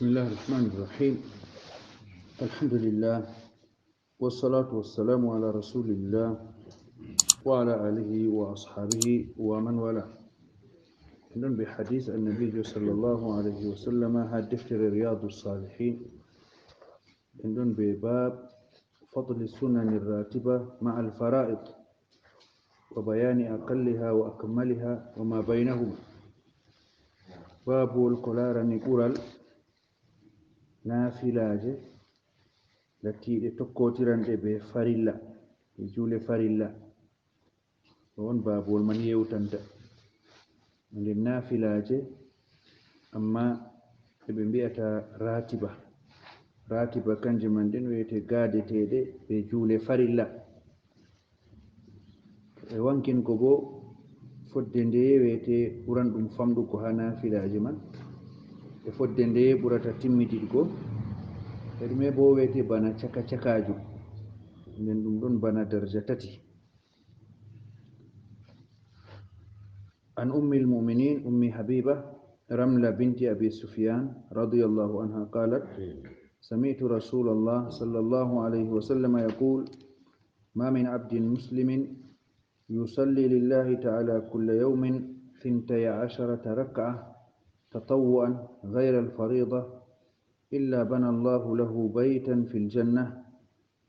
بسم الله الرحمن الرحيم. الحمد لله والصلاة والسلام على رسول الله وعلى آله وأصحابه ومن والاه. إذن بحديث النبي صلى الله عليه وسلم هدفتر رياض الصالحين. إذن بباب فضل السنن الراتبة مع الفرائض وبيان أقلها وأكملها وما بينهما. باب القلار نقرال naafilaje lattiɗe tokkotiranɗe be farilla e juule farilla on baabol man yewtanta nden naafilaje amma eɓe mbi'ata ratiba kanje man ɗen wiyete gaadeteɗe be juule farilla. E wankinko bo fodde nde wiyete ɓuran ɗum famɗugo ha naafilaje man e fodde nde ɓurata timmidiɗgo e ɗume bo wiyete bana caka-cakaju nden ɗum ɗon bana darja tati. An ummil mu'minin ummi habiba ramla binti abi sufyan radiyallahu anha qalat sami'tu rasulallah sallallahu alayhi wa sallam yaqul ma min abdin muslimin yusalli lillahi ta'ala kulla yawmin 12 rak'ah تطوعا غير الفريضة إلا بنى الله له بيتا في الجنة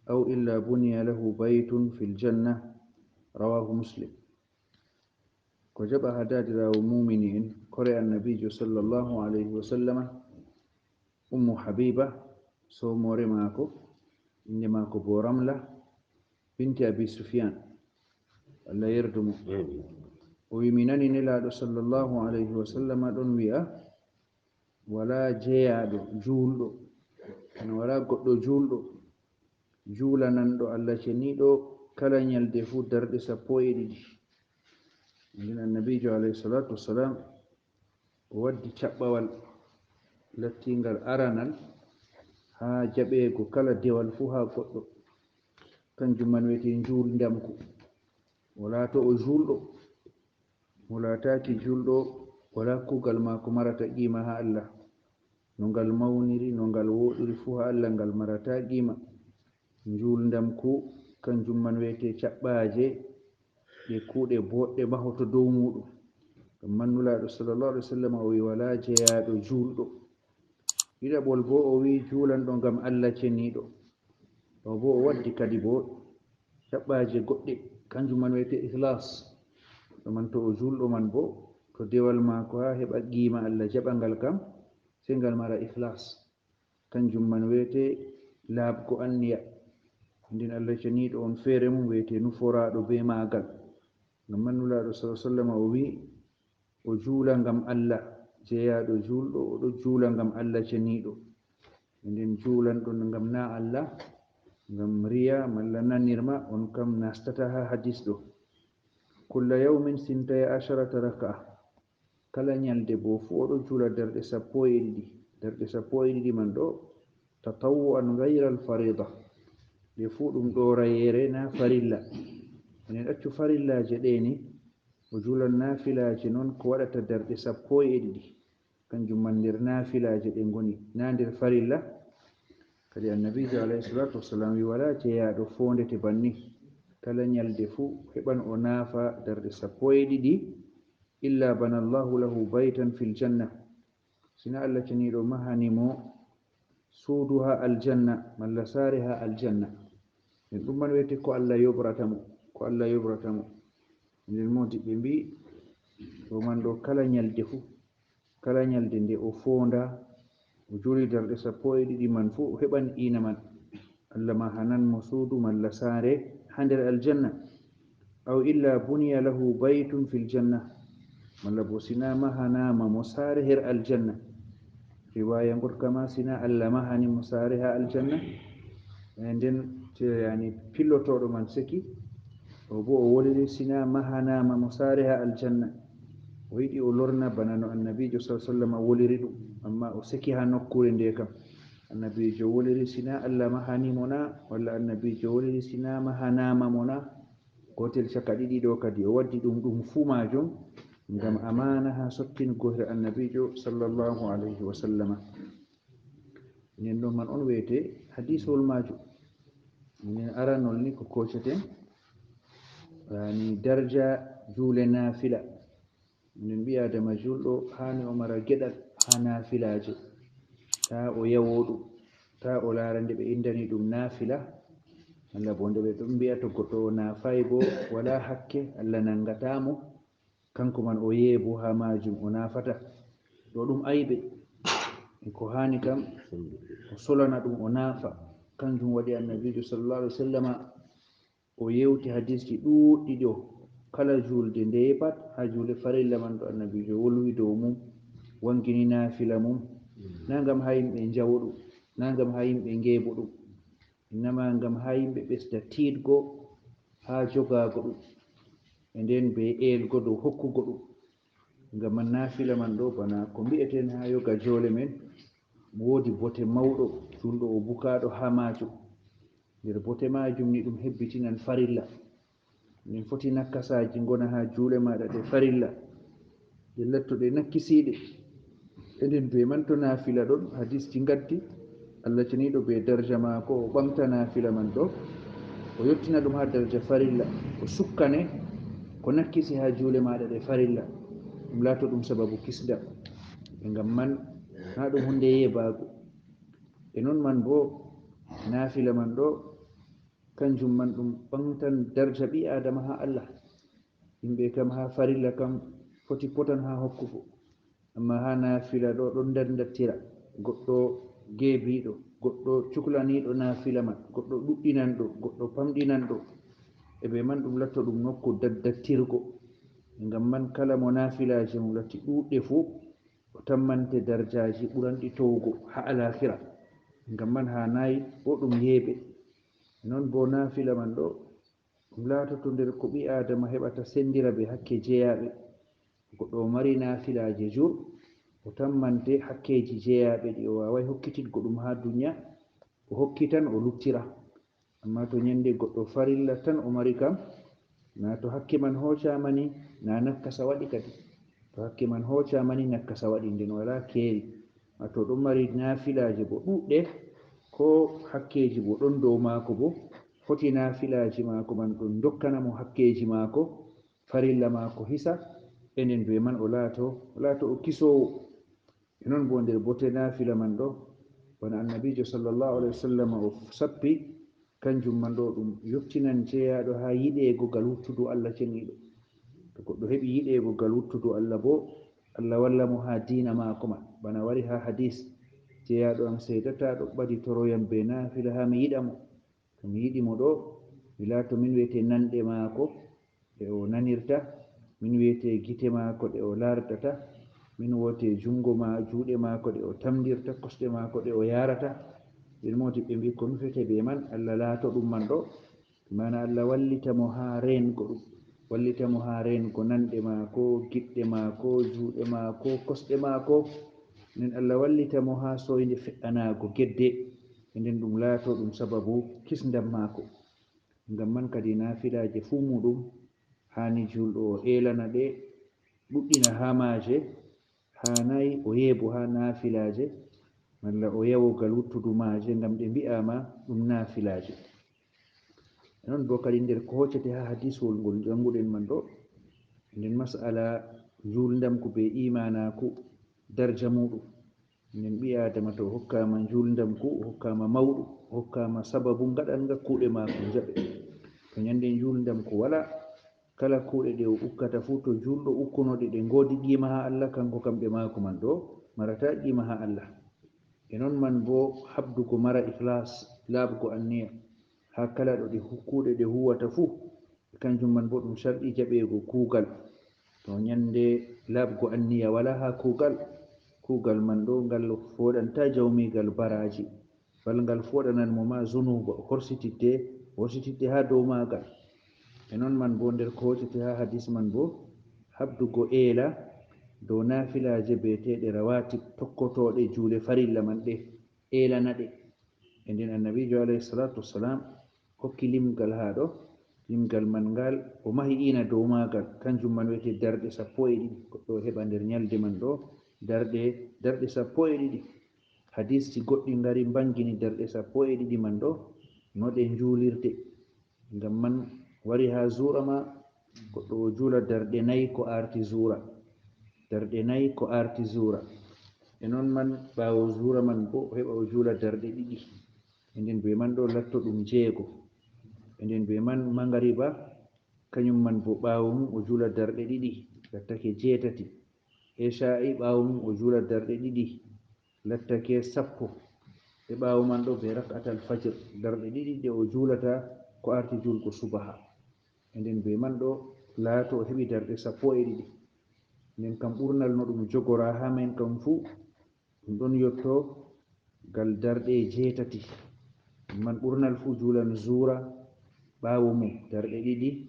أو إلا بني له بيت في الجنة. رواه مسلم. وجب هداد المؤمنين قرأ النبي صلى الله عليه وسلم أم حبيبة سوموري ماكو إنماكو بورملة بنت أبي سفيان الله يردمه ويمنني نلاد صلى الله عليه وسلم دون ويا ولا جيادو جولدو أنا ولا قدو جولدو جولا نندو الله شنيدو كلا نيالدي فو درد سبوي دي. من النبي عليه الصلاة والسلام ودي تشبوال لتينغال أرانال ها جبيكو كلا ديوال فوها قدو كان جمان ويتين جول ndamku wala to o juldo wala taki juldo wala kugal mako marata qima ha Allah no ngal mawniri no ngal wodiri fu ha Allah ngal marata qima. Juldam ku kanjum man wete cabbaaje de kuude bodde mahoto dow mudum. Man nulado sallallahu alaihi wasallam o wi wala jeyaado juldo. Didabol bo o wi julando ngam Allah cenido o bo o waddi kadi bo cabbaaje godde kanjum man wete ikhlas. Man to o julɗo man bo to dewal mako ha heɓa qima Allah jaɓangal kam sai ngal mara ikhlas kanjum man wiyete laabgo anniya. Nden Allah ceniɗo on feere mum wiyete nuforaɗo be magal. Ngam man nulaɗo sallallahu alaihi wasallam o wi o juula ngam Allah jeyaɗo julɗo oɗo juula ngam Allah ceniɗo. Nden juulanɗo ngam na Allah ngam riya malla nanirma on kam nastata ha hadis ɗo. kulla yawmin 12 rak'ah kala nyalde bo fu odo jula darde 12 darde 12 man do tatawwu'an ghayra al-farida de fu dum do rayere na farilla en accu farillaje deni o jula nafilaje non ko wadata darde 12 kanjum man der nafilaje de ngoni na der farilla. Kadi annabi alayhi salatu wassalam wi wala jeyaado fondete banni kala nyalde fu heban o naafa darde 12 illa bana Allahu lahu baytan fil janna sina Allah cenido mahanimo suuduha aljanna malla sariha aljanna. Dum man wete ko Allah yobratamo nden modi be mbi do man do kala nyalde fu kala nyalde nde o fonda o juri darde 12 man fu heban ina man Allah mahanan mo suudu malla sare hander aljanna aw illa buniya lahu baytun fil janna malla bo sina mahanama mo sare her aljanna. Riwaya ngot kama sina Allah mahani mo sare ha aljanna nden yani pillotodo man seki o bo o woliri sina mahanama mo sare ha aljanna o yidi o lorna bana no annabijo sallallahu alaihi wasallam woliri dum amma o seki ha nokkure nde kam annabijo woliri sina Allah mahani mona walla annabijo woliri sina mahanama mona gotel caka didi do kadi o waddi dum fu majum ngam amana ha sottin gohre annabijo sallallahu alaihi wasallam. nden ɗon man on wiyete hadisol majum. minen aranol ni ko kocceten yani darja juule nafila. minen ɓi adama julɗo hani o mara geɗal ha nafilaje, ta o yawo ɗum, ta o lara nde ɓe indani ɗum nafila, Allah bo nde ɓe ɗum mbiya to goɗɗo o nafayi bo wala hakke Allah nangatamo, kanko man o yeebo ha majum o nafata, ɗo ɗum aybe. ko hani kam o solana ɗum o nafa. kanjum waɗi annabijo sallallahu alaihi wasallama o yewti hadisji ɗuɗɗi ɗo kala julde nde pat ha julde farilla man ɗo annabijo wolwi dow mum, wangini nafila mum, na ngam ha yimɓe jawo ɗum, na ngam ha yimɓe ngeebo ɗum, innama ngam ha yimɓe ɓesda tiiɗgo ha jogago ɗum, e nden be elgo dow hokkugo ɗum. ngam man nafila man ɗo bana ko mbi'eten ha yoga jole men woodi bote mawɗo julɗo o bukaɗo ha majum. nder bote majum ni ɗum hebbitinan farilla. min foti nakkasaji gona ha juule maɗa ɗe farilla ɗe lattuɗe nakkisiɗe, eden be man to nafila ɗon hadisji gaddi Allah ceniɗo be darja mako o ɓamta nafila man ɗo o yottina ɗum ha darja farilla, o sukkane ko nakkisi ha juule maɗa ɗe farilla, ɗum laato ɗum sababu kisda. e ngam man na ɗum hunde yebago. e non man bo nafila man ɗo kanjum man ɗum ɓamtan darja ɓi adama ha Allah. yimɓe kam ha farilla kam foti potan ha hokkugo, amma ha nafila ɗo ɗon dattira goɗɗo geebiɗo, goɗɗo cuklaniɗo nafila man, goɗɗo ɗuɗɗinanɗo, goɗɗo pamɗinanɗo, e ɓe man ɗum latto ɗum nokku dattirgo. ngam man kala mo nafilaji mum latti ɗuɗɗe fu o tammante darjaji ɓuranɗi towugo ha alahira. ngam man ha nayi bo ɗum yeeɓe. non bo nafila man ɗo ɗum laatoto nder ko ɓi adama heɓata sendira be hakke jeeyaɓe. goɗɗo o mari nafilaji jur o tammante hakkeji jeeyaɓe ɗi o wawai hokkititgo ɗum ha duniya, o hokkitan o luttira. amma to nyande goɗɗo farilla tan o mari kam, na to hakke man hocamani na nakkasa waɗi kadi, to hakke man hocamani nakkasa waɗi, nden wala keeri. to ɗon mari nafilaji bo ɗuɗɗe ko hakkeji bo ɗon dow maako, bo foti nafilaji maako man ɗon dokkanamo hakkeji maako, farilla maako hisa, enen be man o laato o kisowo. e non bo nder bote nafila man ɗo bana annabijo sallallahu alaihi wasallam o sappi, kanjum man ɗo ɗum yottinan jeeyaɗo ha yiɗego gal wuttudu Allah ceniɗo. to goɗɗo heɓi yiɗego gal wuttudu Allah bo Allah walla mo ha diina maako man. bana wari ha hadis, jeeyaɗo am seedata ɗo ɓadi toroyam be nafila ha mi yiɗa mo. to mi yiɗi mo ɗo mi laato min wiyete nanɗe maako ɗe o nanirta, min wiyete gite maako ɗe o lardata, min wote juuɗe maako ɗe o tamdirta, kosɗe maako ɗe o yarata. ɓen modi ɓe mbi ko nufete be man Allah laato ɗum man ɗo, mana Allah wallita mo ha rengo ɗum, wallita mo ha rengo nanɗe maako, giɗɗe maako, juuɗe maako, kosɗe maako, nden Allah wallita mo ha soyde fe'anago gedde, e nden ɗum laato ɗum sababu kisdam maako. ngam man kadi nafilaje fu muɗum hani julɗo o elana ɗe, ɗuɗɗina ha maje, hanayi o yeebo ha nafilaje, malla o yawogal wuttudu maje, ngam ɗe mbi'ama ɗum nafilaje. non bo kadi nder ko hoccete ha hadiswol ngol janguɗen man ɗo, nden masala juldamku be imanaku darja muɗum. nden ɓi adama to hokkama juldamku, hokkama mawɗum, hokkama sababu gaɗanga kuuɗe mako jaɓe. to nyande juldamku wala, kala kuuɗe ɗe o ukkata fu, to julɗo ukkunoɗe ɗe ngodi qima ha Allah, kanko kam ɓe mako man ɗo marata qima ha Allah. e non man bo habdugo mara ikhlas, laaɓugo anniya ha kala ɗo ɗe kuuɗe ɗe huwata fu, kanjum man bo ɗum sharɗi jaɓego kuugal. to nyande laaɓugo anniya wala ha kuugal man ɗo ngal foɗanta jawmigal baraji, bal ngal foɗanan mo ma zunuba, horsitidde ha dow magal. e non man bo nder ko hoccete ha hadis man bo habdugo eela dow nafilaje beeteɗe rawatib, tokkotoɗe juule farilla man ɗe, elana ɗe. e nden annabijo alayhi salatu wassalam hokki limgal ha ɗo, limgal man ngal o mahi ina dow magal, kanjum man wiyete darɗe 12. goɗɗo heɓa nder nyalde man ɗo darɗe 12. hadis ci goɗɗi ngari bangini darɗe 12 man ɗo no ɗe juulirde. Ngam man wari ha zura ma goɗɗo o juula darɗe 4 ko arti zura, darɗe 4 ko arti zura. E non man ɓawo zura man bo o heɓa o juula darɗe 2, e nden be man ɗo latto ɗum 6, e nden be man mangariba kañum man bo ɓawo mum o juula darɗe 2 lattake 8, isha'i ɓawo mum o juula darɗe 2 lattake 10, e ɓawo man ɗo be rak'atal fajr darɗe 2 ɗe o juulata ko arti julgo subaha, e nden be man ɗo laato o heɓi darɗe 12. nden kam ɓurnal no ɗum jogora ha men kam fuu ɗum ɗon yotto gal darɗe 8. man ɓurnal fuu juulan zura ɓawo mum darɗe 2,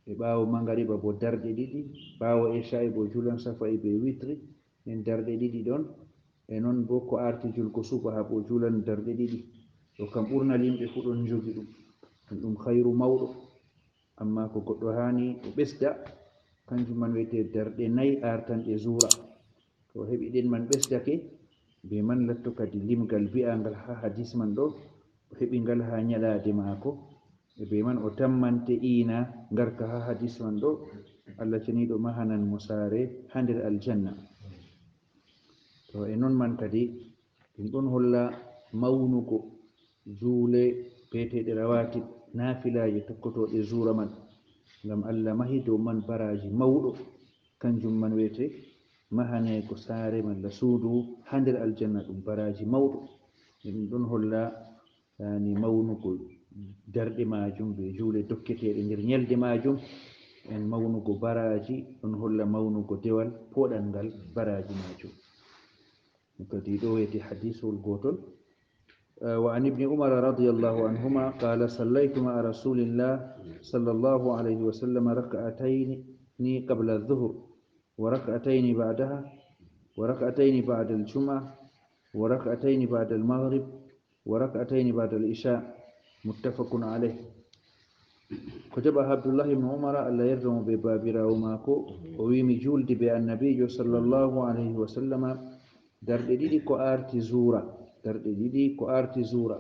e ɓawo mangariba bo darɗe 2, ɓawo isha'i bo juulan safa'i be witri nden darɗe 2 ɗon, e non bo ko arti julgo subaha bo juulan darɗe 2. ɗo kam ɓurnal yimɓe fu ɗon jogi ɗum khairu mawɗo. amma ko goɗɗo hani o ɓesda kanjum man wiyete darɗe 4 artanɗe zura, to o heɓi ɗen man ɓesdake be man latto kadi limgal bi'angal ha hadis man ɗo o heɓi ngal ha ñalade maako, e be man o tammante ina ngarka ha hadis man ɗo Allah ceniɗo mahanan mo saare ha nder aljanna. to e non man kadi ɗum ɗon holla mawnugo juule peteɗe rawatib nafilaji tokkotoɗe zura man, ngam Allah mahi dow man baraji mawɗo, kanjum man wiyete mahanego saare malla suudu ha nder aljanna, ɗum baraji mawɗo. ɗum ɗon holla yani mawnugo darɗe majum be juule dokketeɗe nder ñalde majum, en mawnugo baraji ɗon holla mawnugo dewal poɗal ngal baraji majum. kadi ɗo wiyete hadisul gotol. وعن ابن عمر رضي الله عنهما قال صليت مع رسول الله صلى الله عليه وسلم ركعتين قبل الظهر وركعتين بعدها وركعتين بعد الجمعة وركعتين بعد المغرب وركعتين بعد العشاء متفق عليه. كتبها عبد الله بن عمر ألا يرجم ببابرا وماكو ويمي جولد بالنبي صلى الله عليه وسلم darɗe 2 ko arti zura, darɗe 2 ko arti zura,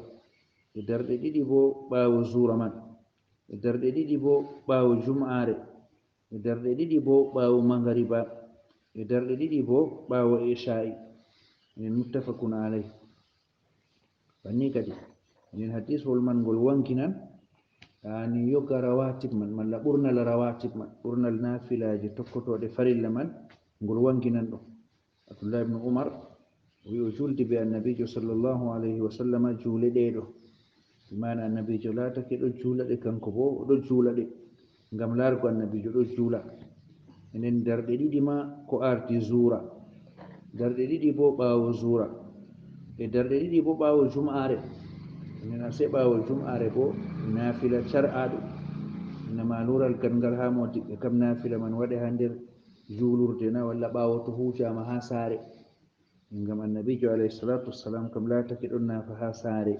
e darɗe 2 bo ɓawo zura man, e darɗe 2 bo ɓawo jum'are, e darɗe 2 bo ɓawo mangariba, e darɗe 2 bo ɓawo isha'i. min muttafaqun alayh. banni kadi min hadisol man ngol wankinan ani yoga rawatib man malla ɓurnal rawatib man, ɓurnal nafilaji tokkotoɗe farilla man ngol wankinan ɗum. Abdullah ibn Umar wi o juldi be annabijo sallallahu alayhi wa sallama juule ɗeɗo, imana annabijo laatake ɗo juula ɗe kanko bo oɗo juula ɗe ngam largo annabijo ɗo juula. enen darɗe 2 ma ko arti zura, darɗe 2 bo ɓawo zura, e darɗe 2 bo ɓawo jum'are. enen ase ɓawo jum'are bo nafila car'aɗo, inama lural gangal ha modiɓɓe kam nafila man waɗe ha nder juulurde na, walla ɓawo to hutama ha saare, ngam annabijo alayhi salatu wassalam kam laatake ɗon nafa ha saare.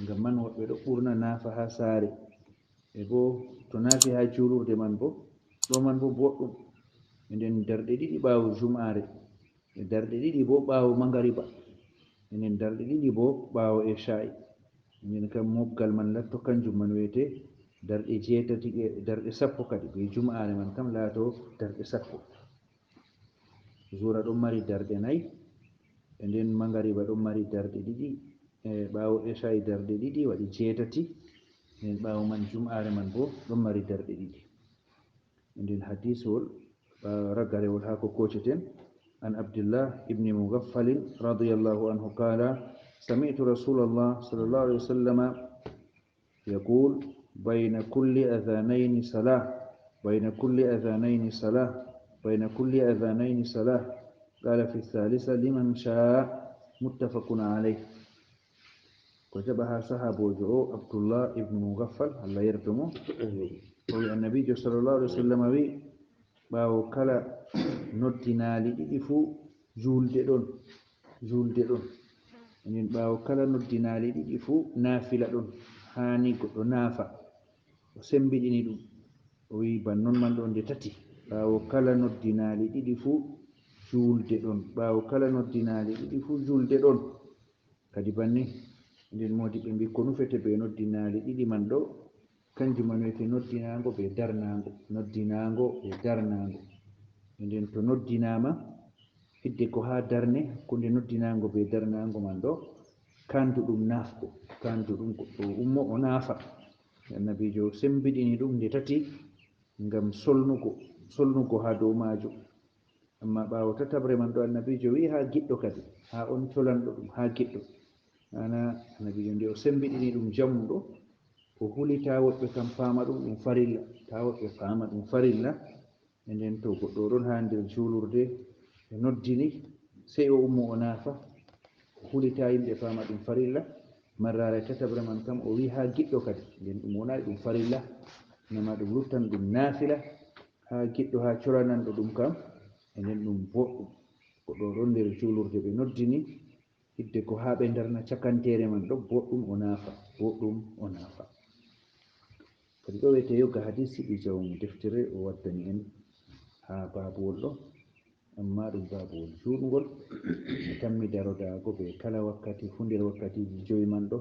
ngam man woɓɓe ɗo ɓurna nafa ha saare, e bo to nafi ha juulurde man bo ɗo man bo boɗɗum. enen darɗe 2 ɓawo jum'are, e darɗe 2 bo ɓawo mangariba, enen darɗe 2 bo ɓawo isha'i. enen kam mobgal man latto kanjum man wiyete darɗe 8, darɗe 10 kadi be jum'are man kam laato darɗe 10. zura ɗon mari darɗe 4, e nden mangariba ɗon mari darɗe 2, e ɓawo isha'i darɗe 2 waɗi 8, nden ɓawo man jum'are man bo ɗon mari darɗe 2. nden hadisol ragarewol ha ko koceten an Abdullah ibn Mughaffal radiyallahu anhu qala sami'tu Rasulullah sallallahu alaihi wasallam يقول بين كل أذانين صلاة بين كل أذانين صلاة بين كل أذانين صلاة قال في الثالثة لمن شاء متفق عليه. وجبها صحاب وجعو عبد الله ابن مغفل الله يرحمه النبي صلى الله عليه وسلم باو كلا نودنا لديفو julde ɗon min ɓawo kala noddinali ɗiɗi fu naafila ɗon hani goɗɗo naafa o sembiɗini ɗum o wi bannon man ɗo nde tati ɓawo kala noddinali ɗiɗi fu julde ɗon, ɓawo kala noddinali ɗiɗi fu julde ɗon. kadi banni nden modi ɓe mbi ko nufete ɓe noddinaali ɗiɗi man ɗo kanjum man wiyete noddinaango ɓe darnaango, noddinaango ɓe darnaango. Nden to noddinaama hidde ko haa darne hakkunde noddinaango ɓe darnaango man ɗo kandu ɗum naafgo, kandu ɗum goɗɗo ummo o naafa. Annabiijo sembiɗini ɗum nde tati ngam solnugo haa dow maajum. Amma ɓaawo tatabre man ɗo annabiijo wi haa giɗɗo kadi, haa on colanɗo ɗum haa giɗɗo. Mana annabiijo nde o sembiɗini ɗum jamum ɗo o huli taa woɓɓe kam paama ɗum farilla, taa woɓɓe paama ɗum farilla. E nden to goɗɗo ɗon haa nder juulurde ɓe noddini sey o ummo o naafa, o huli taa yimɓe paama ɗum farilla. Marraare tatabre man kam o wi haa giɗɗo kadi, nden ɗum wonaayi ɗum farilla, nama ɗum luttan ɗum naafila haa giɗɗo haa colananɗo ɗum kam. E nden ɗum boɗɗum goɗɗo ɗon nder juulurde ɓe noddini hidde ko haa ɓe darna cakanteere man ɗo boɗɗum o naafa, boɗɗum o naafa. Kadi ɗo wiyete yoga hadisi ɗi jawmu deftere o waddani en haa baabuwol ɗo, amma ɗum baabuwol juutngol e tammi darodaago ɓe kala wakkati fu nder wakkatiji 5 man ɗo,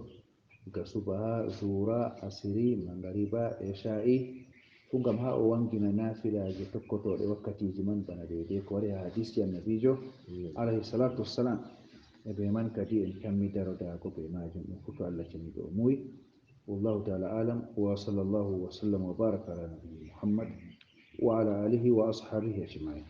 ga subaha, zuura, asiri, mangariba, esha'i fu, ngam haa o wangina naafilaaje tokkotooɗe wakkatiji man bana deydey ko wari haa hadisi annabiijo alayhi salatu wassalam. E ɓe man kadi en tammi darodaago ɓe maajum ɗum fu to Allah jamiɗo o muyi. Wallahu ta'ala alam wa sallallahu wa sallam wa baraka ala nabiyyi Muhammad wa ala alihi wa ashabihi ajma'in.